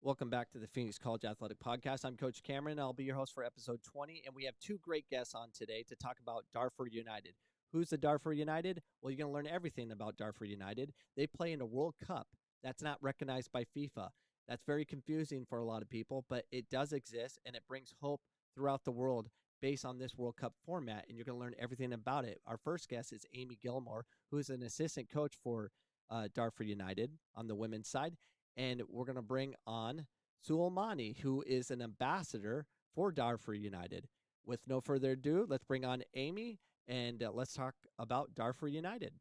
Welcome back to the Phoenix College Athletic Podcast. I'm Coach Cameron. I'll be your host for episode 20, and we have two great guests on today to talk about Darfur United. Who's the Darfur United? Well, you're going to learn everything about Darfur United. They play in a World Cup that's not recognized by FIFA. That's very confusing for a lot of people, but it does exist, and it brings hope throughout the world based on this World Cup format, and you're going to learn everything about it. Our first guest is Amy Gilmore, who is an assistant coach for Darfur United on the women's side. And we're going to bring on Suleimani, who is an ambassador for Darfur United. With no further ado, let's bring on Amy and let's talk about Darfur United.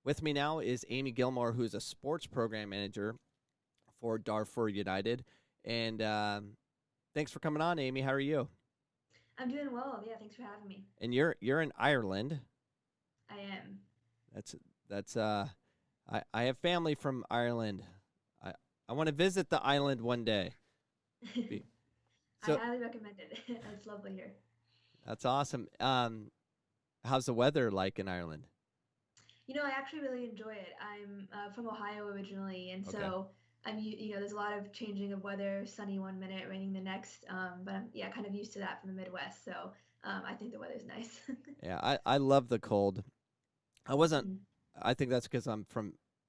With me now is Amy Gilmore, who is a sports program manager for Darfur United. And thanks for coming on, Amy. How are you? I'm doing well. Yeah, thanks for having me. And you're in Ireland. I am. That's I have family from Ireland. I want to visit the island one day. I highly recommend it. It's lovely here. That's awesome. How's the weather like in Ireland? I actually really enjoy it. I'm from Ohio originally, and so there's a lot of changing of weather, sunny one minute, raining the next. But I'm kind of used to that from the Midwest, so I think the weather's nice. Yeah, I love the cold. I think that's because I'm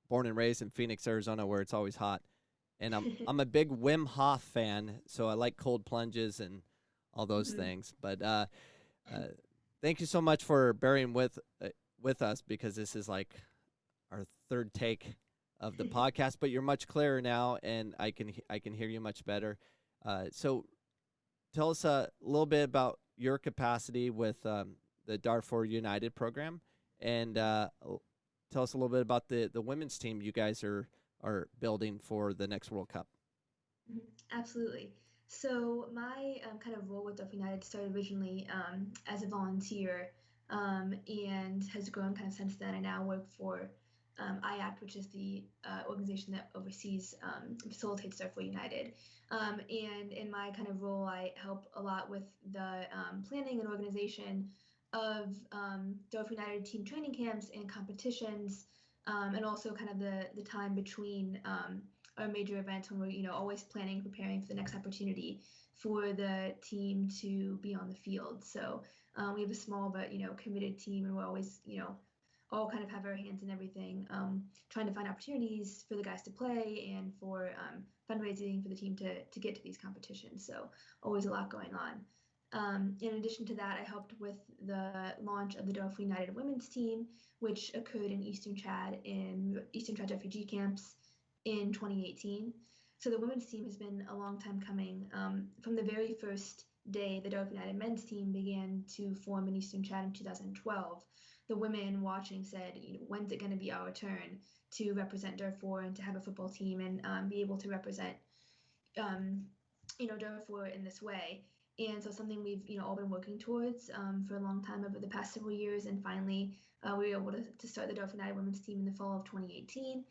born and raised in Phoenix, Arizona, where it's always hot, and I'm a big Wim Hof fan, so I like cold plunges and all those things. But thank you so much for bearing with us, because this is like our third take of the podcast, but you're much clearer now, and I can hear you much better. So tell us a little bit about your capacity with the Darfur United program, and tell us a little bit about the women's team you guys are building for the next World Cup. Absolutely. So my kind of role with Darfur United started originally as a volunteer and has grown kind of since then. I now work for iACT, which is the organization that oversees and facilitates Darfur United. And in my kind of role, I help a lot with the planning and organization of Darfur United team training camps and competitions, and also kind of the time between our major events when we're always planning, preparing for the next opportunity for the team to be on the field. So we have a small but committed team, and we're always all kind of have our hands in everything, trying to find opportunities for the guys to play and for fundraising for the team to get to these competitions. So always a lot going on. In addition to that, I helped with the launch of the Darfur United women's team, which occurred in Eastern Chad refugee camps in 2018. So the women's team has been a long time coming. From the very first day the Darfur United men's team began to form in Eastern Chad in 2012, the women watching said, when's it going to be our turn to represent Darfur and to have a football team and be able to represent, Darfur in this way. And so something we've, all been working towards for a long time over the past several years. And finally, we were able to start the Darfur United women's team in the fall of 2018,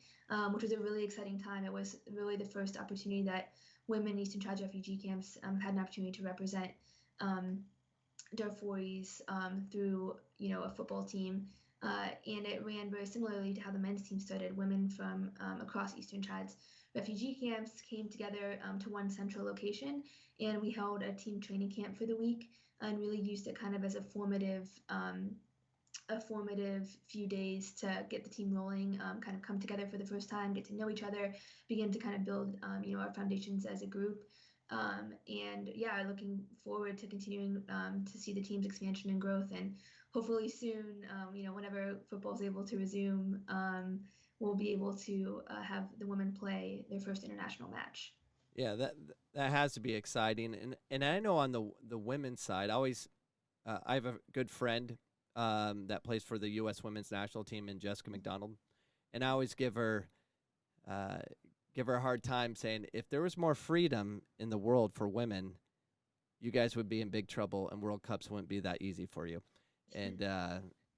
which was a really exciting time. It was really the first opportunity that women in Eastern Chad refugee camps had an opportunity to represent Darfuris through a football team, and it ran very similarly to how the men's team started. Women from across Eastern Chad's refugee camps came together to one central location, and we held a team training camp for the week and really used it kind of as a formative few days to get the team rolling, kind of come together for the first time, get to know each other, begin to kind of build our foundations as a group. Looking forward to continuing to see the team's expansion and growth, and hopefully soon, whenever football is able to resume, we'll be able to have the women play their first international match. Yeah, that has to be exciting, and I know on the women's side, I have a good friend that plays for the U.S. women's national team, and Jessica McDonald, and I always give her a hard time, saying if there was more freedom in the world for women, you guys would be in big trouble, and World Cups wouldn't be that easy for you. And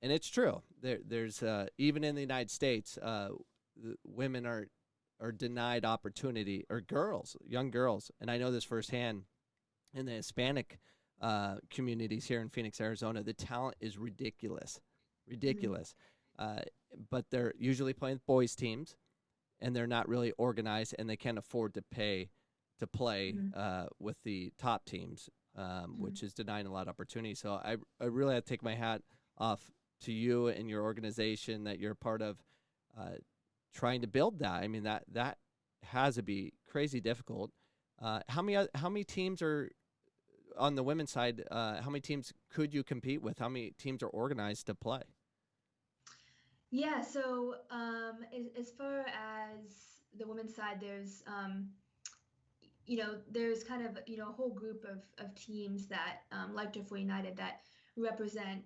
and it's true. There's even in the United States, women are denied opportunity, or girls, young girls, and I know this firsthand in the Hispanic communities here in Phoenix, Arizona. The talent is ridiculous, Mhm. ridiculous. Uh, but they're usually playing with boys teams, and they're not really organized, and they can't afford to pay to play Mhm. with the top teams, Mhm. which is denying a lot of opportunity. So I really have to take my hat off to you and your organization that you're a part of, uh, trying to build that. I mean, that has to be crazy difficult. How many teams are on the women's side? How many teams could you compete with? How many teams are organized to play? Yeah, so as far as the women's side, there's kind of, a whole group of teams that, like Darfur United, that represent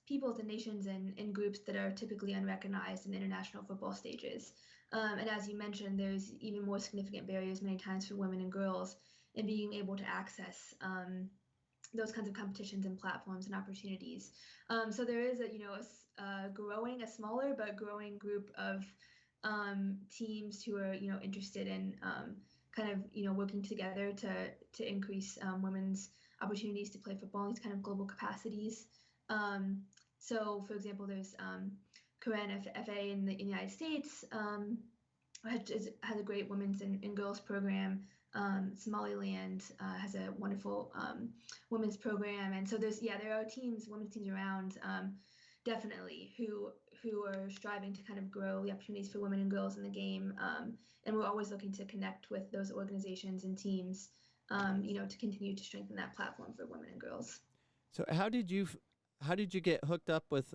peoples and nations and groups that are typically unrecognized in international football stages. And as you mentioned, there's even more significant barriers many times for women and girls in being able to access those kinds of competitions and platforms and opportunities. So there is a smaller but growing group of teams who are, interested in kind of, working together to increase women's opportunities to play football in these kind of global capacities. Um, so, for example, there's Korean FA in the United States. Has a great women's and girls program. Somaliland has a wonderful women's program, and so there are women's teams around, definitely, who are striving to kind of grow the opportunities for women and girls in the game, and we're always looking to connect with those organizations and teams, to continue to strengthen that platform for women and girls. So how did you get hooked up with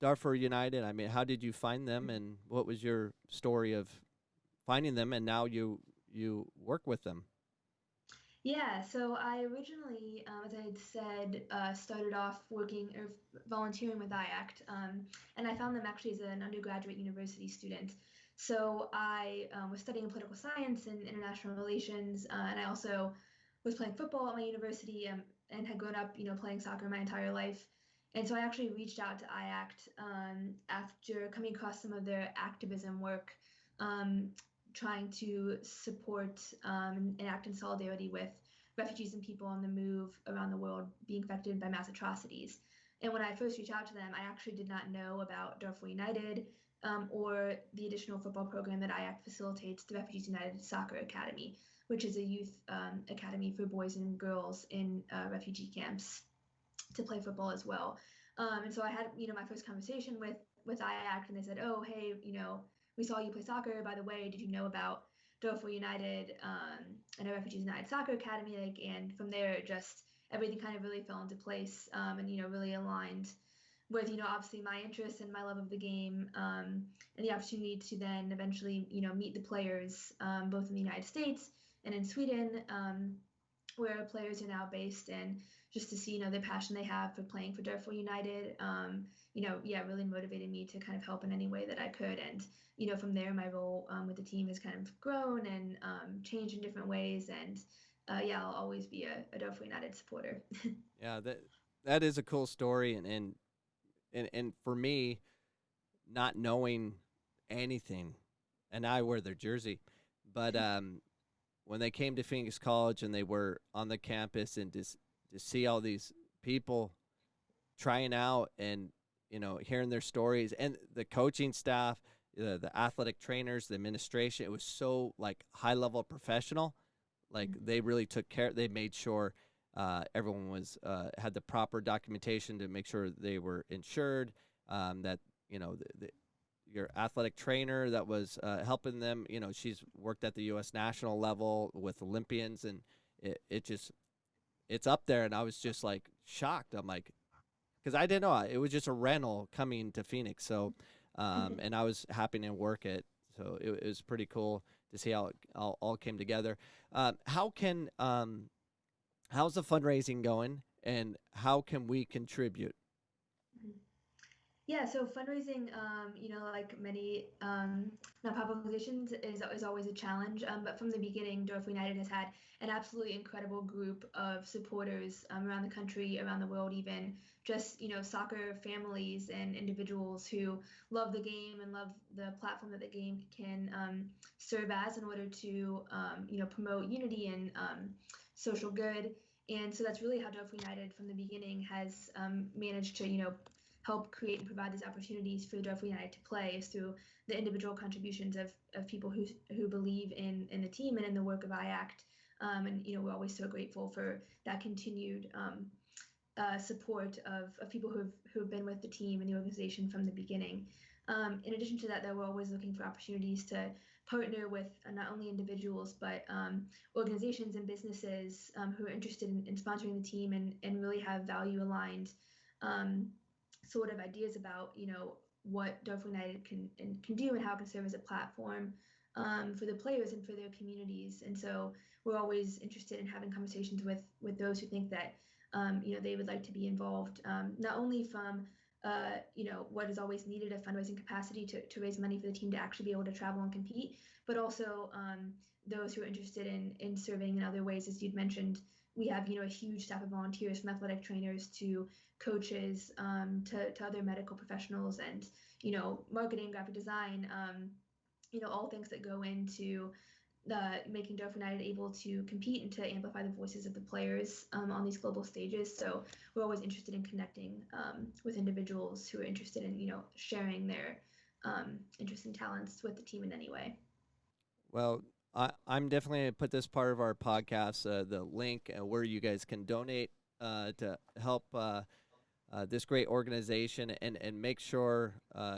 Darfur United? I mean, how did you find them, and what was your story of finding them, and now you work with them? Yeah, so I originally, as I had said, started off working or volunteering with iACT, and I found them actually as an undergraduate university student. So I was studying political science and international relations, and I also was playing football at my university, and had grown up, playing soccer my entire life. And so I actually reached out to iACT after coming across some of their activism work, um, trying to support and act in solidarity with refugees and people on the move around the world being affected by mass atrocities. And when I first reached out to them, I actually did not know about Darfur United, or the additional football program that iACT facilitates, the Refugees United Soccer Academy, which is a youth academy for boys and girls in refugee camps to play football as well. And so I had, my first conversation with iACT, and they said, "Oh, hey, we saw you play soccer. By the way, did you know about Darfur United and a Refugees United Soccer Academy?" And from there, just everything kind of really fell into place, and really aligned with, obviously my interests and my love of the game, and the opportunity to then eventually, meet the players, both in the United States and in Sweden, where players are now based, and just to see, the passion they have for playing for Darfur United, yeah, really motivated me to kind of help in any way that I could. And, from there, my role with the team has kind of grown and changed in different ways. And yeah, I'll always be a Darfur United supporter. Yeah, that is a cool story, and for me, not knowing anything, and I wear their jersey, but when they came to Phoenix College and they were on the campus, and to see all these people trying out, and hearing their stories, and the coaching staff, the athletic trainers, the administration, it was so like high level professional. Like they really took care. They made sure everyone was had the proper documentation to make sure they were insured. That your athletic trainer that was helping them. She's worked at the U.S. national level with Olympians, and it just it's up there. And I was just like shocked. I'm like, because I didn't know it was just a rental coming to Phoenix. So, and I was happy to work it. So it was pretty cool to see how it all came together. How's the fundraising going, and how can we contribute? Yeah, so fundraising, like many nonprofit organizations, is always a challenge. But from the beginning, Darfur United has had an absolutely incredible group of supporters around the country, around the world, even just soccer families and individuals who love the game and love the platform that the game can serve as in order to promote unity and social good. And so that's really how Darfur United, from the beginning, has managed to help create and provide these opportunities for Darfur United to play is through the individual contributions of people who believe in the team and in the work of iACT. And we're always so grateful for that continued support of people who've been with the team and the organization from the beginning. In addition to that, though, we're always looking for opportunities to partner with not only individuals but organizations and businesses who are interested in sponsoring the team and really have value aligned sort of ideas about what Darfur United can do and how it can serve as a platform for the players and for their communities. And so we're always interested in having conversations with those who think that they would like to be involved, not only from what is always needed, a fundraising capacity to raise money for the team to actually be able to travel and compete, but also those who are interested in serving in other ways. As you'd mentioned, we have a huge staff of volunteers, from athletic trainers to coaches to other medical professionals and marketing, graphic design, all things that go into making Darfur United able to compete and to amplify the voices of the players on these global stages. So we're always interested in connecting with individuals who are interested in sharing their interests and talents with the team in any way. Well, I'm definitely going to put this part of our podcast, the link where you guys can donate to help this great organization and make sure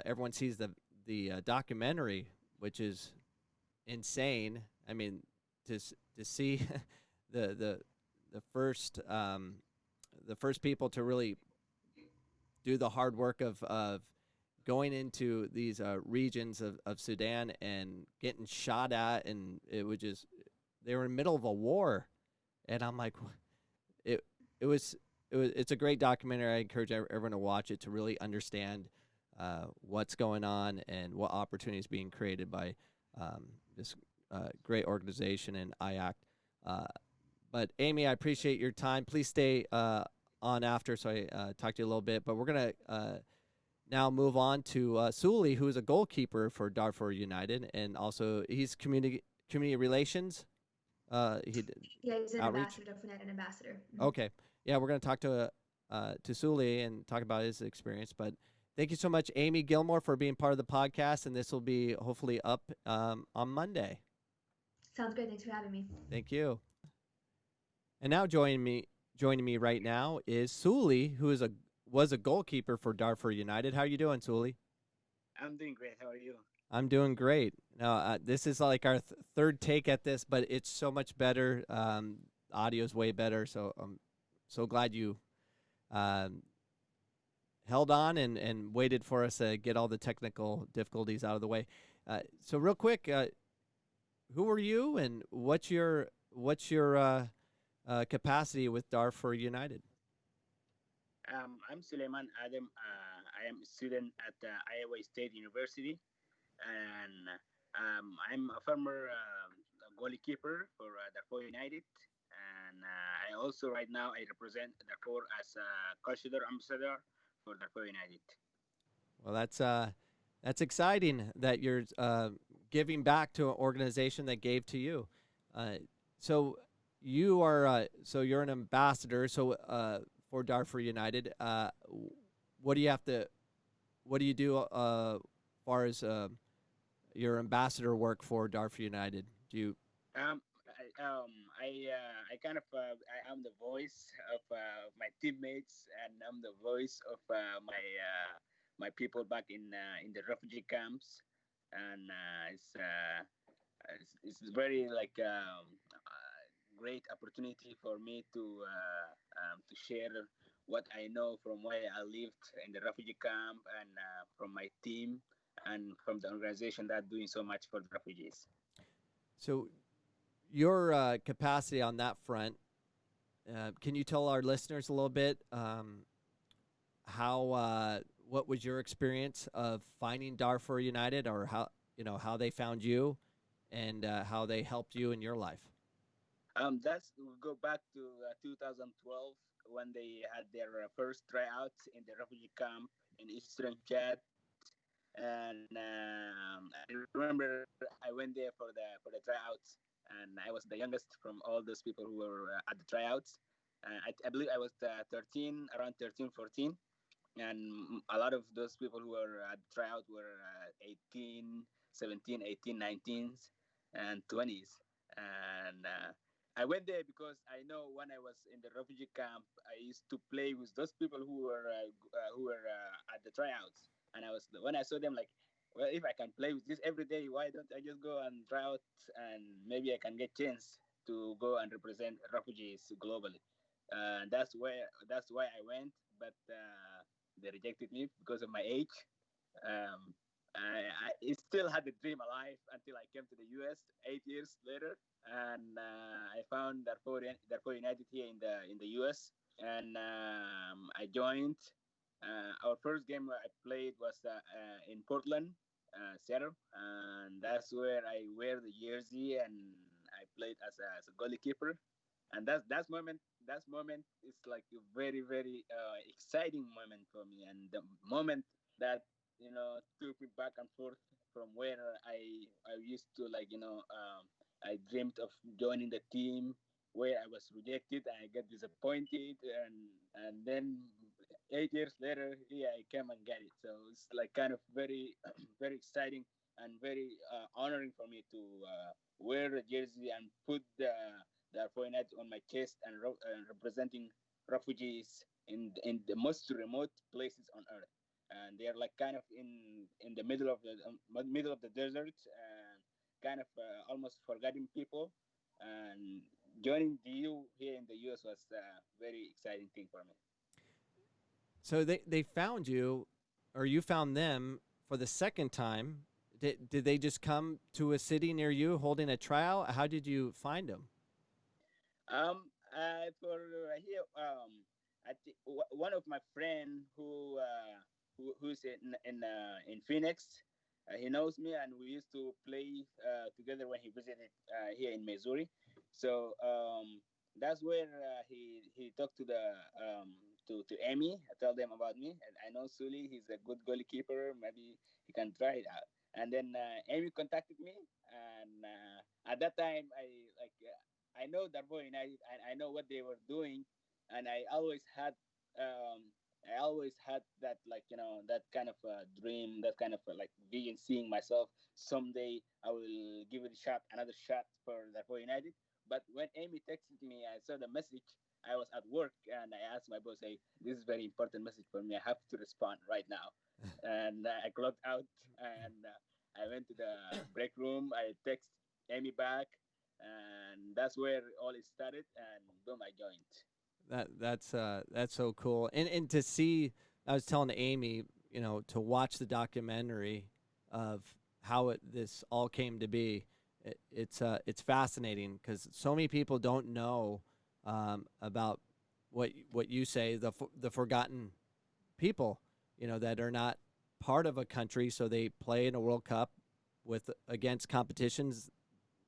everyone sees the documentary, which is insane. I mean, to see the the first the first people to really do the hard work of going into these regions of Sudan and getting shot at, and it was just they were in the middle of a war, and I'm like, it it was it's a great documentary. I encourage everyone to watch it to really understand what's going on and what opportunities being created by this great organization and iACT. Uh, but Amy, I appreciate your time. Please stay on after, so I talk to you a little bit. But we're gonna now move on to Suli, who is a goalkeeper for Darfur United, and also he's community relations. He's an Outreach. ambassador, Darfur United ambassador. Mm-hmm. Okay, yeah, we're gonna talk to Suli and talk about his experience. But thank you so much, Amy Gilmore, for being part of the podcast, and this will be hopefully up on Monday. Sounds good. Thanks for having me. Thank you. And now joining me right now is Suli, who was a goalkeeper for Darfur United. How are you doing, Suli? I'm doing great. How are you? I'm doing great. Now, this is like our third take at this, but it's so much better. Audio's way better, so I'm so glad you held on and waited for us to get all the technical difficulties out of the way. So real quick, who are you, and what's your capacity with Darfur United? I'm Suleiman Adam. I am a student at Iowa State University, and I'm a former goalkeeper for Darfur United. And I also right now I represent Darfur as a cultural ambassador for Darfur United. Well, that's exciting that you're giving back to an organization that gave to you. So you're an ambassador. So for Darfur United, what do you do far as your ambassador work for Darfur United? Do you? I kind of I am the voice of my teammates, and I'm the voice of my people back in the refugee camps, and it's very like great opportunity for me to share what I know from where I lived in the refugee camp, and from my team and from the organization that doing so much for the refugees. So your capacity on that front, can you tell our listeners a little bit how what was your experience of finding Darfur United, or how they found you, and how they helped you in your life? That's we go back to 2012 when they had their first tryouts in the refugee camp in eastern Chad, and I remember I went there for the tryouts, and I was the youngest from all those people who were at the tryouts. I believe I was 13, around 13, 14, and a lot of those people who were at the tryout were 18, 17, 18, 19s, and 20s. And I went there because I know when I was in the refugee camp, I used to play with those people who were at the tryouts, and I was when I saw them like, well, if I can play with this every day, why don't I just go and try out and maybe I can get chance to go and represent refugees globally. That's why I went, but they rejected me because of my age. Um, I still had the dream alive until I came to the US 8 years later, and I found Darfur United here in the US, and I joined. Our first game I played was in Portland, Seattle, and that's where I wear the jersey and I played as a goalkeeper, and that moment is like a very very exciting moment for me, and the moment that took me back and forth from where I used to like I dreamed of joining the team, where I was rejected and I got disappointed, and then 8 years later here I came and get it. So it's like kind of very very exciting and very honoring for me to wear the jersey and put the point on my chest and representing refugees in the most remote places on earth, and they are like kind of in the middle of the desert, and kind of almost forgotten people, and joining the EU here in the US was a very exciting thing for me. So they found you, or you found them for the second time. Did they just come to a city near you holding a trial? How did you find them? For here, I think one of my friend who's in Phoenix, he knows me, and we used to play together when he visited here in Missouri. So that's where he talked to the to Amy. I told them about me, and I know Sully. He's a good goalkeeper. Maybe he can try it out. And then Amy contacted me, and at that time I know Darfur United, and I know what they were doing, and I always had that like that kind of dream, that kind of like vision, seeing myself someday I will give it a shot, another shot for Darfur United. But when Amy texted me, I saw the message. I was at work and I asked my boss, "Hey, this is a very important message for me. I have to respond right now." And I clocked out and I went to the break room. I text Amy back, and that's where all it started. And boom, I joined. That's so cool. And to see, I was telling Amy, to watch the documentary of how this all came to be. It's fascinating because so many people don't know about what you say, the forgotten people, that are not part of a country, so they play in a World Cup with against competitions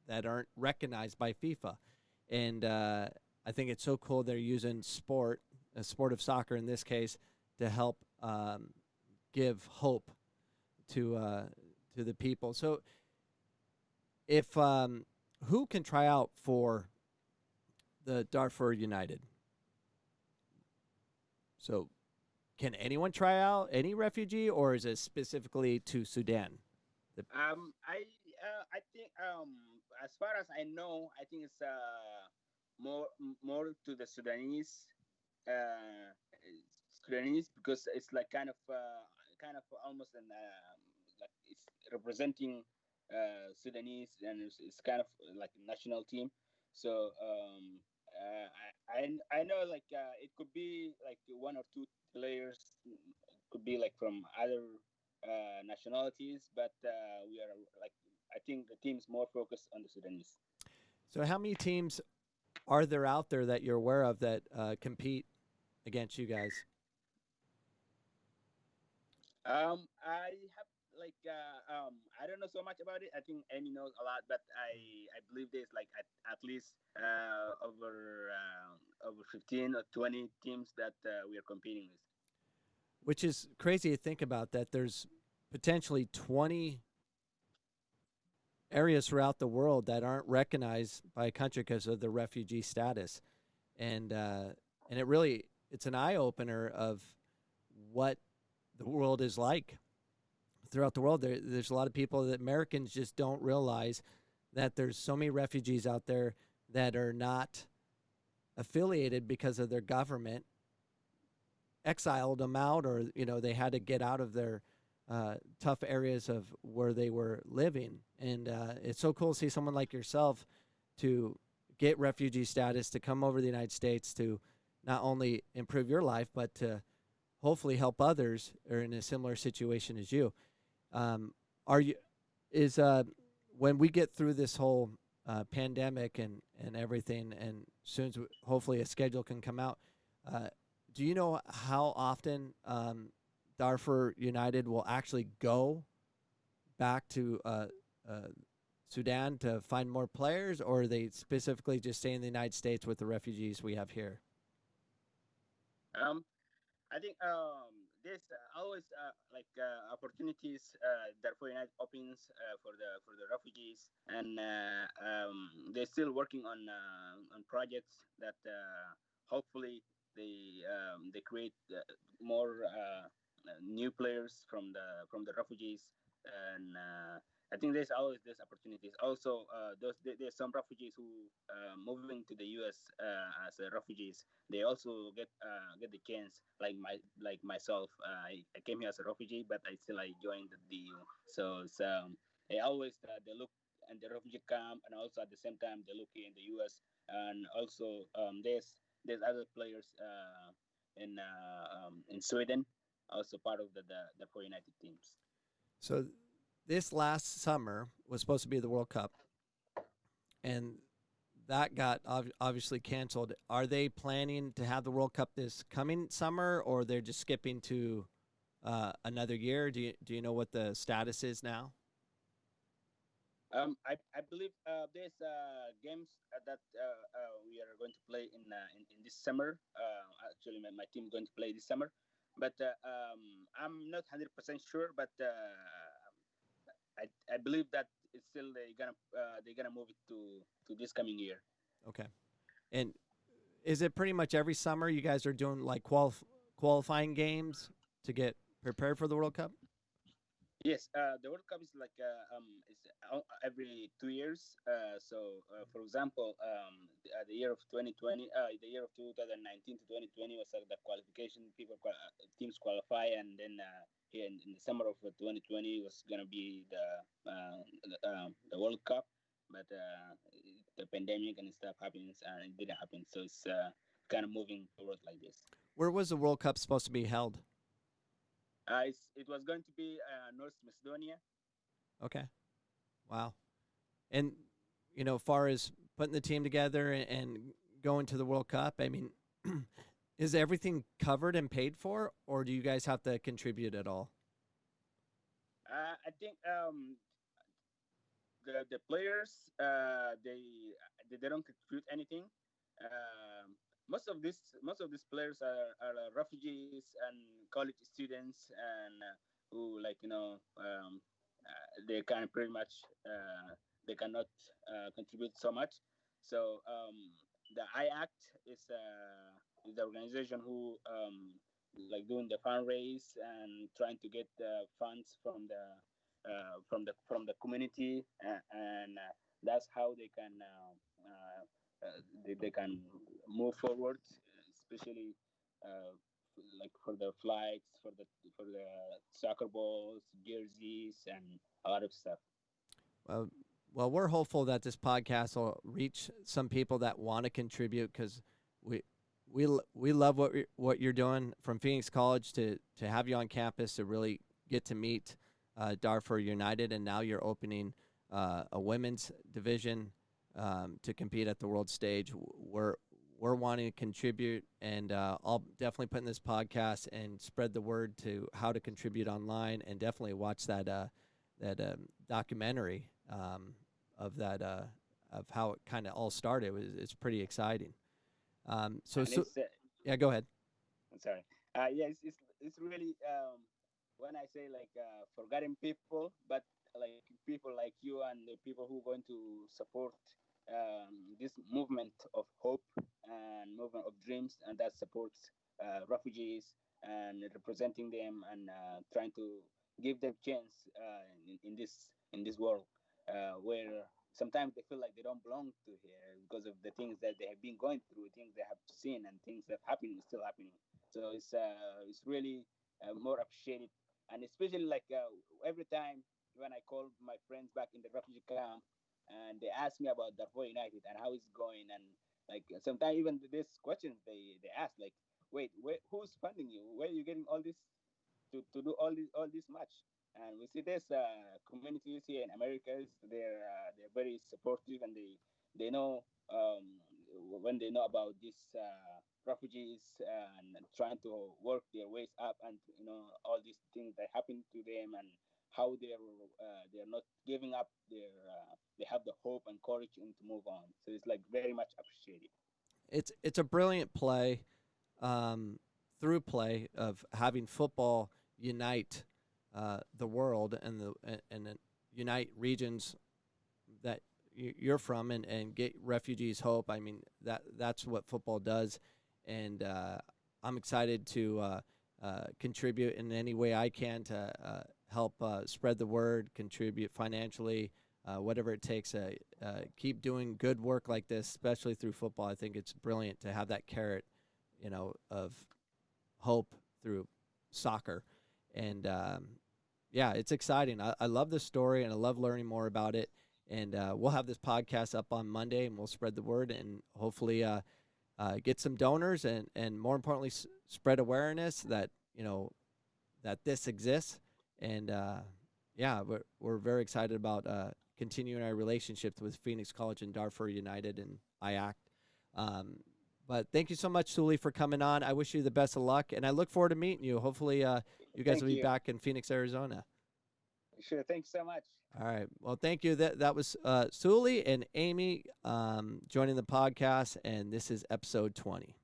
that aren't recognized by FIFA. And I think it's so cool they're using sport, a sport of soccer in this case, to help give hope to the people. So if who can try out for the Darfur United? So can anyone try out, any refugee, or is it specifically to Sudan? I think as far as I know, I think it's more to the uh, Sudanese, because it's like kind of almost an like it's representing Sudanese, and it's kind of like a national team. So I know like it could be like one or two players, could be like from other nationalities, but we are like I think the team's more focused on the Sudanese. So how many teams are there out there that you're aware of that compete against you guys? I have I don't know so much about it. I think Amy knows a lot, but I believe there's like at least over 15 or 20 teams that we are competing with. Which is crazy to think about that there's potentially 20 areas throughout the world that aren't recognized by a country because of the refugee status. And it really it's an eye opener of what the world is like throughout the world. There's a lot of people that Americans just don't realize that there's so many refugees out there that are not affiliated because of their government exiled them out, or they had to get out of their tough areas of where they were living. And it's so cool to see someone like yourself to get refugee status, to come over to the United States to not only improve your life but to hopefully help others who are in a similar situation as you. Are you is When we get through this whole pandemic and everything, and soon as hopefully a schedule can come out, do you know how often Darfur United will actually go back to Sudan to find more players, or are they specifically just stay in the United States with the refugees we have here? Um, I think there's always opportunities that for United opens for the refugees, and they're still working on projects that hopefully they create more new players from the refugees, and I think there's always these opportunities. Also, there's some refugees who moving to the U.S. As refugees. They also get the chance, like myself. I came here as a refugee, but I joined the EU. So it's, they always they look in the refugee camp, and also at the same time they look in the U.S. And also there's other players in Sweden, also part of the four United teams. So this last summer was supposed to be the World Cup, and that got obviously canceled. Are they planning to have the World Cup this coming summer, or they're just skipping to another year? Do you know what the status is now? I believe there's games that we are going to play in this summer. Actually, my team going to play this summer, but I'm not 100% sure. But I believe that it's still they're gonna move it to this coming year. Okay. And is it pretty much every summer you guys are doing like qualifying games to get prepared for the World Cup? Yes, the World Cup is is every 2 years. For example, the year of 2020, the year of 2019 to 2020 was the qualification. Teams qualify, and then here in the summer of 2020 was gonna be the World Cup, but the pandemic and stuff happens, and it didn't happen. So it's kind of moving forward like this. Where was the World Cup supposed to be held? It was going to be North Macedonia. Okay. Wow. And far as putting the team together and going to the World Cup, I mean, is everything covered and paid for, or do you guys have to contribute at all? I think the players they don't contribute anything. Most of these players are refugees and college students, and who they can pretty much they cannot contribute so much. So the iACT is the organization who like doing the fundraise and trying to get funds from the community, and that's how they can move forward, especially uh, like for the flights, for the soccer balls, jerseys, and a lot of stuff. Well, well, we're hopeful that this podcast will reach some people that want to contribute, because we we love what you're doing from Phoenix College to have you on campus to really get to meet Darfur United, and now you're opening a women's division to compete at the world stage. We're we're wanting to contribute, and I'll definitely put in this podcast and spread the word to how to contribute online, and definitely watch that documentary of that of how it kind of all started. It's pretty exciting. So yeah, go ahead. I'm sorry. Yeah, it's really when I say like forgotten people, but like people like you and the people who are going to support this movement of hope and movement of dreams, and that supports refugees and representing them and trying to give them chance in this world where sometimes they feel like they don't belong to here because of the things that they have been going through, things they have seen, and things that happening still happening. So it's really more appreciated, and especially like every time when I call my friends back in the refugee camp, and they ask me about Darfur United and how it's going, and like sometimes even this questions they ask like, wait, who's funding you? Where are you getting all this to do all this much? And we see this communities here in Americas. They're very supportive, and they know when they know about these refugees and trying to work their ways up, and all these things that happen to them, and how they're not giving up. They have the hope and courage and to move on. So it's like very much appreciated. It's a brilliant play, through play of having football unite the world and unite regions that you're from, and get refugees hope. I mean, that's what football does, and I'm excited to contribute in any way I can to help spread the word, contribute financially, whatever it takes. Keep doing good work like this, especially through football. I think it's brilliant to have that carrot, of hope through soccer, and yeah, it's exciting. I love this story, and I love learning more about it. And we'll have this podcast up on Monday, and we'll spread the word, and hopefully get some donors, and more importantly, spread awareness that that this exists. And yeah, we're very excited about continuing our relationships with Phoenix College and Darfur United and iACT. But thank you so much, Suli, for coming on. I wish you the best of luck, and I look forward to meeting you. Hopefully, you guys will be back in Phoenix, Arizona. Sure. Thanks so much. All right. Well, thank you. That was Suli and Amy joining the podcast, and this is episode 20.